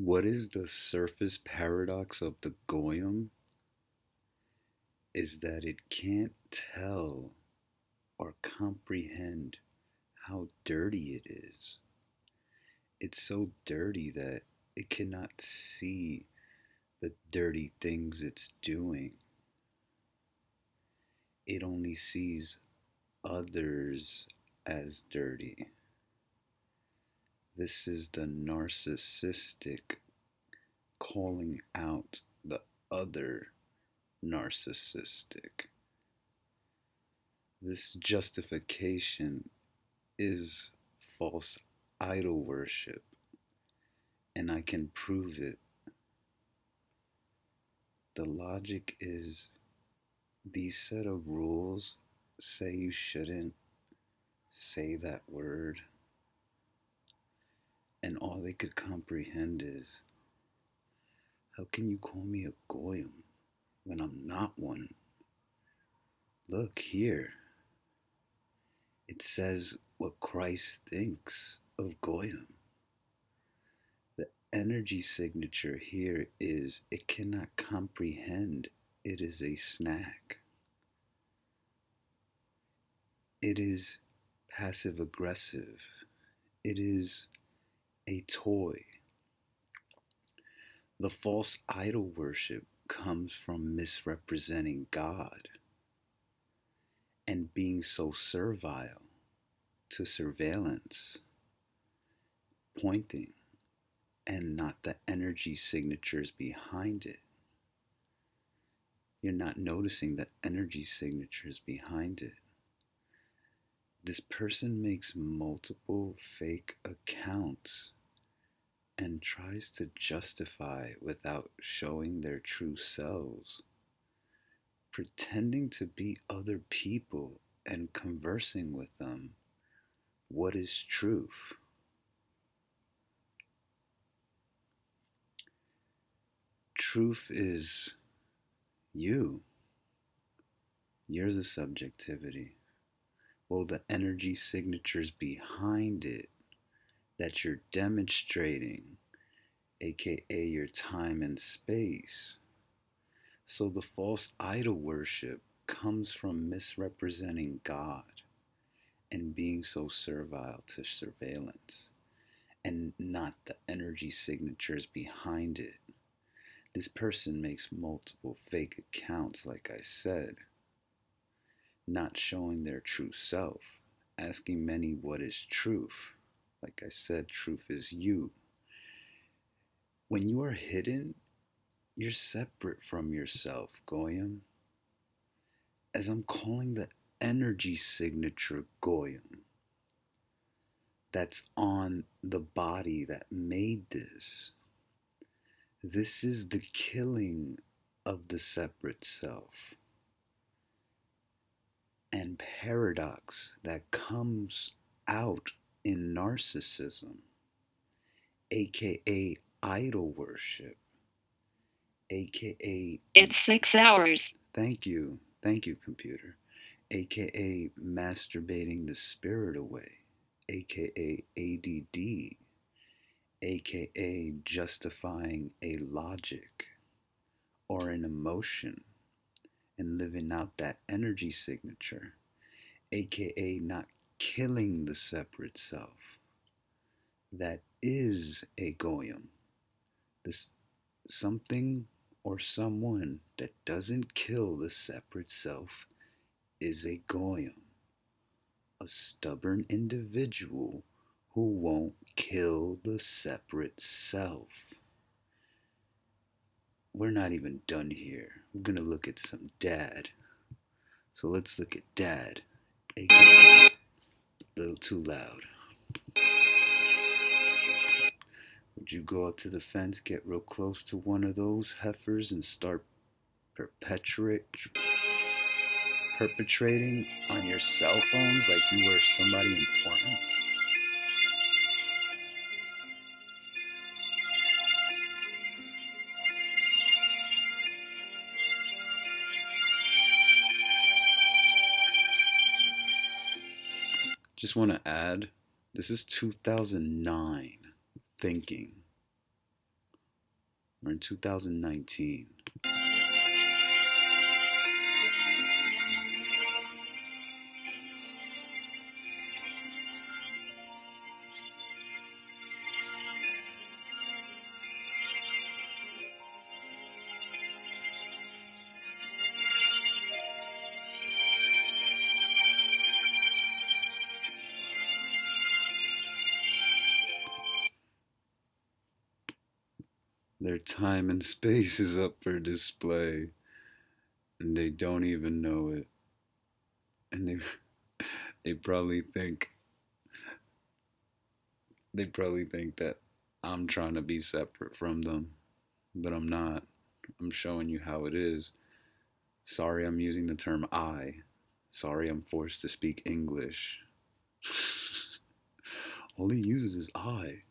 What is the surface paradox of the goyim is that it can't tell or comprehend how dirty it is. It's so dirty that it cannot see the dirty things it's doing. It only sees others as dirty. This is the narcissistic calling out the other narcissistic. This justification is false idol worship, and I can prove it. The logic is these set of rules say you shouldn't say that word, and all they could comprehend is how can you call me a goyim when I'm not one? Look here. It says what Christ thinks of goyim. The energy signature here is it cannot comprehend it is a snack. It is passive aggressive. It is a toy. The false idol worship comes from misrepresenting God and being so servile to surveillance, pointing, and not the energy signatures behind it. You're not noticing the energy signatures behind it. This person makes multiple fake accounts and tries to justify without showing their true selves, pretending to be other people and conversing with them. What is truth? Truth is you. You're the subjectivity. Well, the energy signatures behind it that you're demonstrating, aka your time and space. So the false idol worship comes from misrepresenting God and being so servile to surveillance and not the energy signatures behind it. This person makes multiple fake accounts, like I said, not showing their true self, asking many what is truth. Like I said, truth is you. When you are hidden, you're separate from yourself, goyim. As I'm calling the energy signature goyim that's on the body that made this. This is the killing of the separate self and paradox that comes out in narcissism, aka idol worship, aka It's 6 hours. Thank you, computer, aka masturbating the spirit away, aka ADD, aka justifying a logic or an emotion and living out that energy signature, aka not killing the separate self. That is a goyim. This something or someone that doesn't kill the separate self is a goyim, a stubborn individual who won't kill the separate self. We're not even done here. We're gonna look at some dad. So let's look at dad, aka a little too loud. Would you go up to the fence, get real close to one of those heifers, and start perpetuate perpetrating on your cell phones like you were somebody important? Just want to add, this is 2009 thinking. We're in 2019. Their time and space is up for display, and they don't even know it. And they probably think they probably think that I'm trying to be separate from them, but I'm not. I'm showing you how it is. Sorry, I'm using the term I. Sorry, I'm forced to speak English. All he uses is I.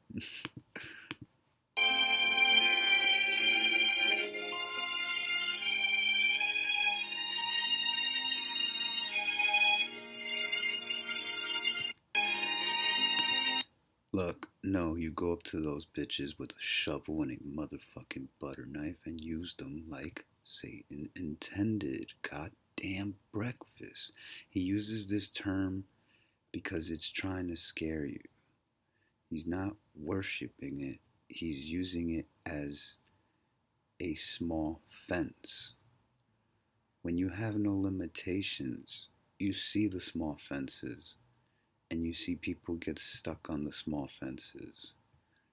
Look, no, you go up to those bitches with a shovel and a motherfucking butter knife and use them like Satan intended. Goddamn breakfast. He uses this term because it's trying to scare you. He's not worshiping it, he's using it as a small fence. When you have no limitations, you see the small fences and you see people get stuck on the small fences.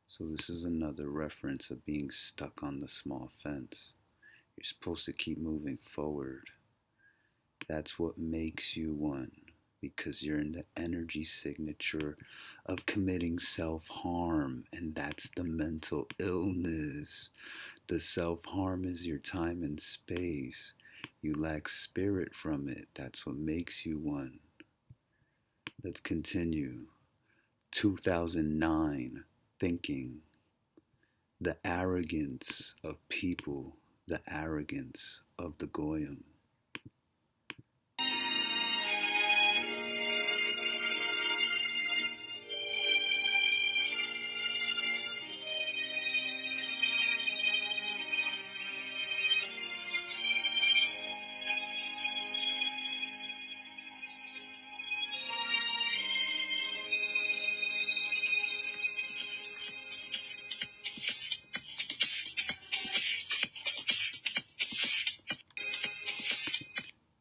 So, this is another reference of being stuck on the small fence. You're supposed to keep moving forward. That's what makes you one, because you're in the energy signature of committing self harm, and that's the mental illness. The self harm is your time and space. You lack spirit from it. That's what makes you one. Let's continue. 2009, thinking. The arrogance of people, the arrogance of the goyim.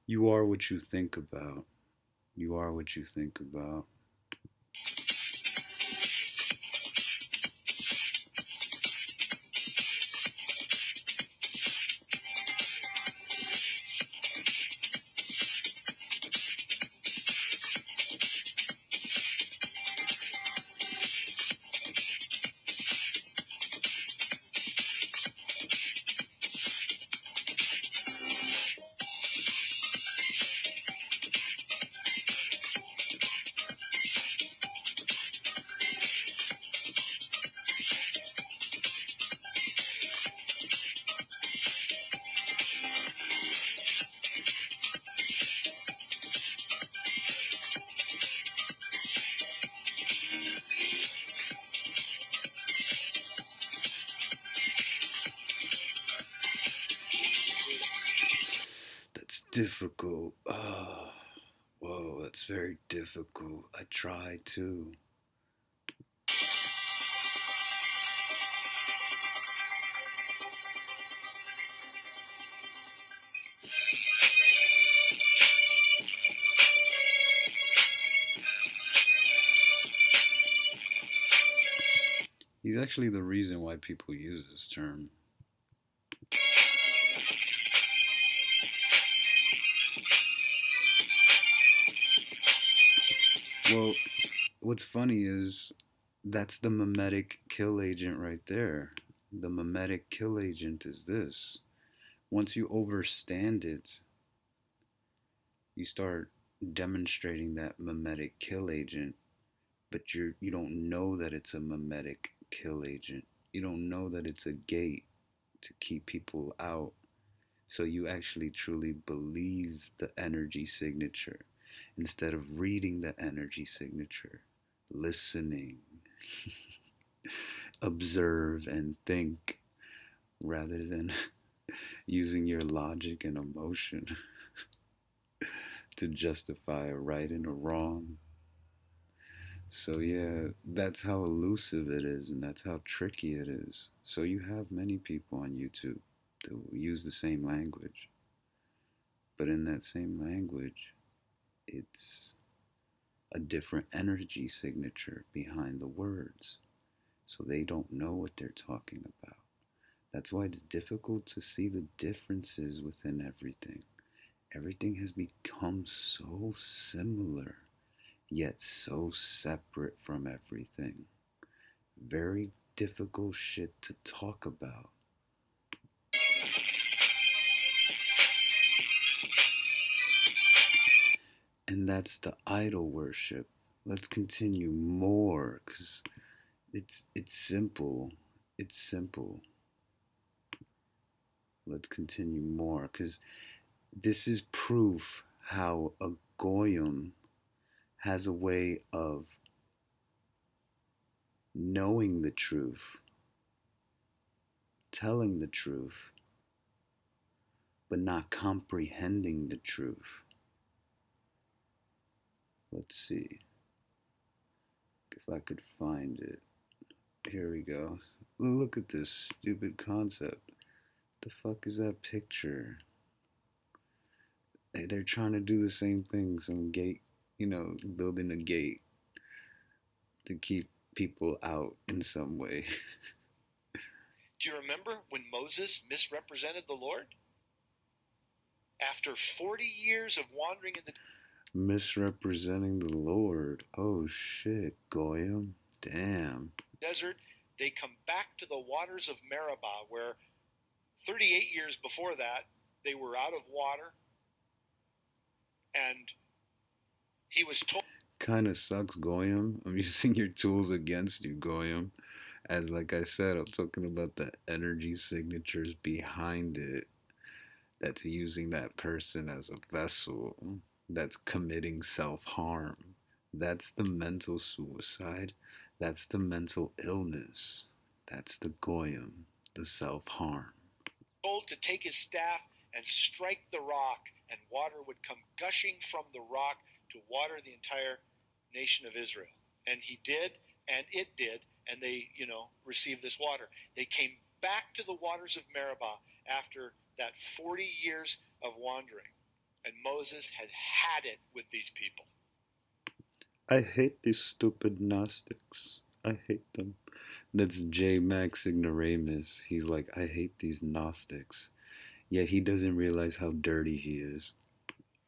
You are what you think about. You are what you think about. That's difficult. Oh, whoa, that's very difficult. I try to. He's actually the reason why people use this term. Well, what's funny is that's the mimetic kill agent right there. The mimetic kill agent is this. Once you overstand it, you start demonstrating that mimetic kill agent, but you don't know that it's a mimetic kill agent. You don't know that it's a gate to keep people out. So you actually truly believe the energy signature instead of reading the energy signature, listening, observe and think. rather than using your logic and emotion to justify a right and a wrong. So, yeah, that's how elusive it is, and that's how tricky it is. So, you have many people on YouTube that will use the same language, but in that same language, it's a different energy signature behind the words. So, they don't know what they're talking about. That's why it's difficult to see the differences within everything. Everything has become so similar, yet so separate from everything. Very difficult shit to talk about. And that's the idol worship. Let's continue more because it's simple. It's simple. Let's continue more because this is proof how a goyim has a way of knowing the truth, telling the truth, but not comprehending the truth. Let's see if I could find it. Here we go. Look at this stupid concept. The fuck is that picture? They're trying to do the same thing. Some gate, building a gate to keep people out in some way. Do you remember when Moses misrepresented the Lord? After 40 years of wandering in the Misrepresenting the Lord. Oh shit, Goyim. Damn. desert, they come back to the waters of Meribah, where 38 years before that, they were out of water, and he was told. Kind of sucks, Goyim. I'm using your tools against you, Goyim. As like I said, I'm talking about the energy signatures behind it that's using that person as a vessel, that's committing self harm. That's the mental suicide. That's the mental illness. That's the goyim, the self harm. Told to take his staff and strike the rock, and water would come gushing from the rock to water the entire nation of Israel. And he did, and it did, and they, received this water. They came back to the waters of Meribah after that 40 years of wandering. And Moses had it with these people. I hate these stupid Gnostics. I hate them. That's J. Max Ignoramus. He's like, I hate these Gnostics. Yet he doesn't realize how dirty he is.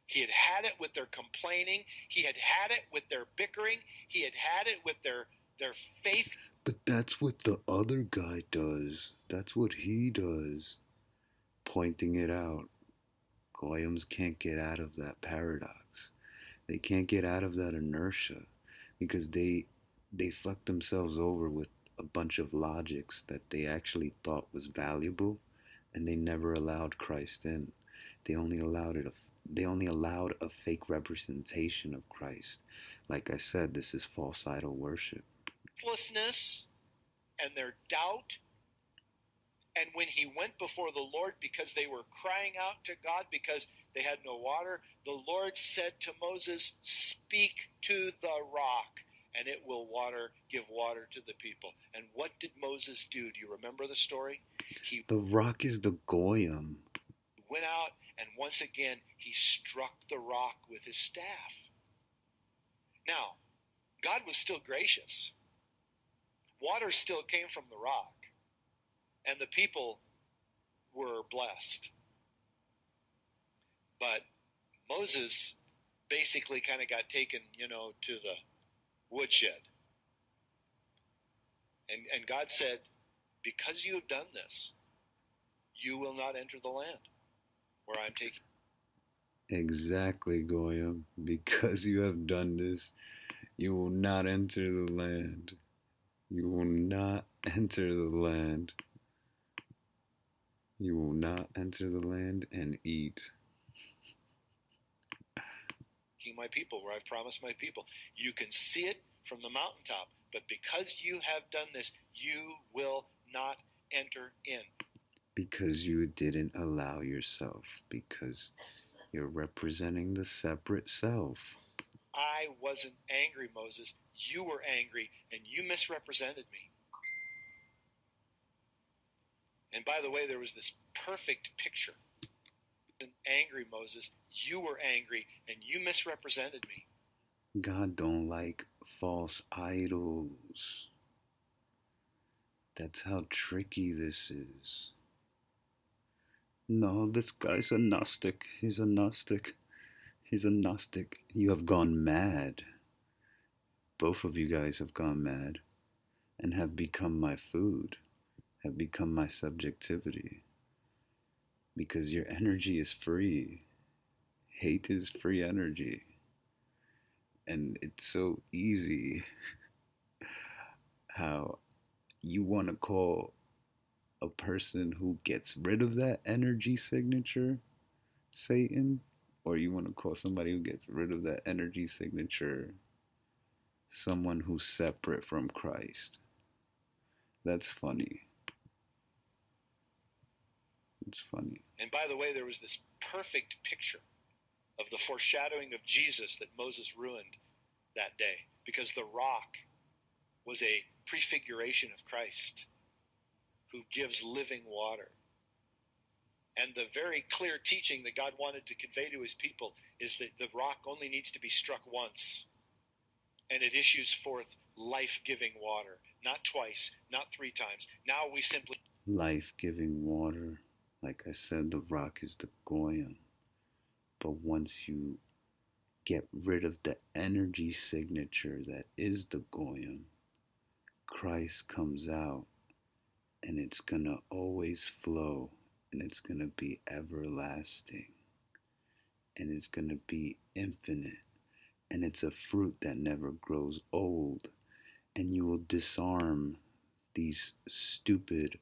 He had it with their complaining. He had it with their bickering. He had it with their faith. But that's what the other guy does. That's what he does. Pointing it out. Goyams can't get out of that paradox. They can't get out of that inertia because they fucked themselves over with a bunch of logics that they actually thought was valuable, and they never allowed Christ in. They only allowed it. They only allowed a fake representation of Christ. Like I said, this is false idol worship. Faithlessness and their doubt. And when he went before the Lord, because they were crying out to God because they had no water, the Lord said to Moses, "Speak to the rock, and it will give water to the people." And what did Moses do? Do you remember the story? The rock is the goyim. Went out, and once again he struck the rock with his staff. Now, God was still gracious. Water still came from the rock, and the people were blessed. But Moses basically kind of got taken, to the woodshed. And God said, "Because you have done this, you will not enter the land where I'm taking." Exactly, Goyim. Because you have done this, you will not enter the land. You will not enter the land. You will not enter the land and eat. My people, where I've promised my people. You can see it from the mountaintop, but because you have done this, you will not enter in. Because you didn't allow yourself, because you're representing the separate self. I wasn't angry, Moses. You were angry, and you misrepresented me. And by the way, there was this perfect picture. Angry, Moses. You were angry, and you misrepresented me. God don't like false idols. That's how tricky this is. No, this guy's a Gnostic. He's a Gnostic. He's a Gnostic. You have gone mad. Both of you guys have gone mad and have become my food, have become my subjectivity. Because your energy is free. Hate is free energy. And it's so easy how you want to call a person who gets rid of that energy signature Satan, or you want to call somebody who gets rid of that energy signature someone who's separate from Christ. That's funny. It's funny. And by the way, there was this perfect picture of the foreshadowing of Jesus that Moses ruined that day, because the rock was a prefiguration of Christ who gives living water. And the very clear teaching that God wanted to convey to his people is that the rock only needs to be struck once, and it issues forth life-giving water. Not twice, not 3 times. Now we simply... Life-giving water. Like I said, the rock is the goyim. But once you get rid of the energy signature that is the goyim, Christ comes out, and it's gonna always flow, and it's gonna be everlasting, and it's gonna be infinite, and it's a fruit that never grows old, and you will disarm these stupid,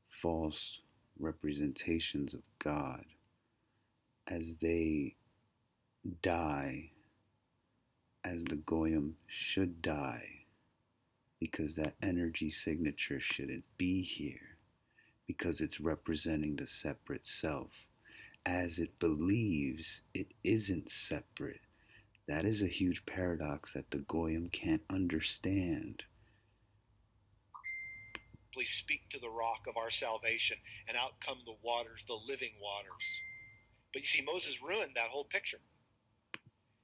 false representations of God as they die, as the goyim should die, because that energy signature shouldn't be here, because it's representing the separate self, as it believes it isn't separate. That is a huge paradox that the goyim can't understand. speak to the rock of our salvation, and out come the waters, the living waters. But you see, Moses ruined that whole picture.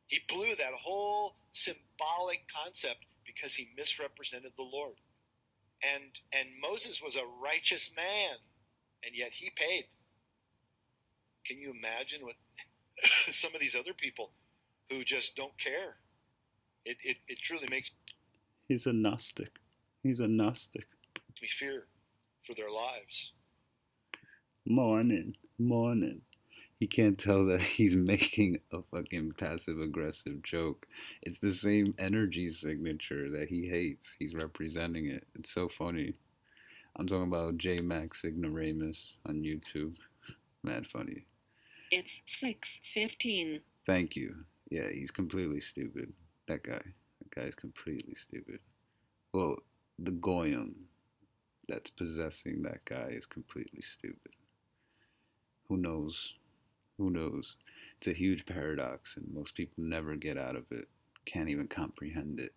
He blew that whole symbolic concept because he misrepresented the Lord. And Moses was a righteous man, and yet he paid. Can you imagine what some of these other people who just don't care? It truly makes... He's a Gnostic. He's a Gnostic. me fear for their lives. Morning, morning. He can't tell that he's making a fucking passive aggressive joke. It's the same energy signature that he hates. He's representing it. It's so funny. I'm talking about J Max Ignoramus on YouTube. Mad funny. It's 6:15. Thank you. Yeah, he's completely stupid. That guy. That guy's completely stupid. Well, the goyim that's possessing that guy is completely stupid. Who knows? Who knows? It's a huge paradox, and most people never get out of it. Can't even comprehend it.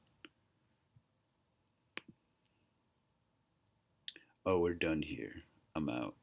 Oh, we're done here. I'm out.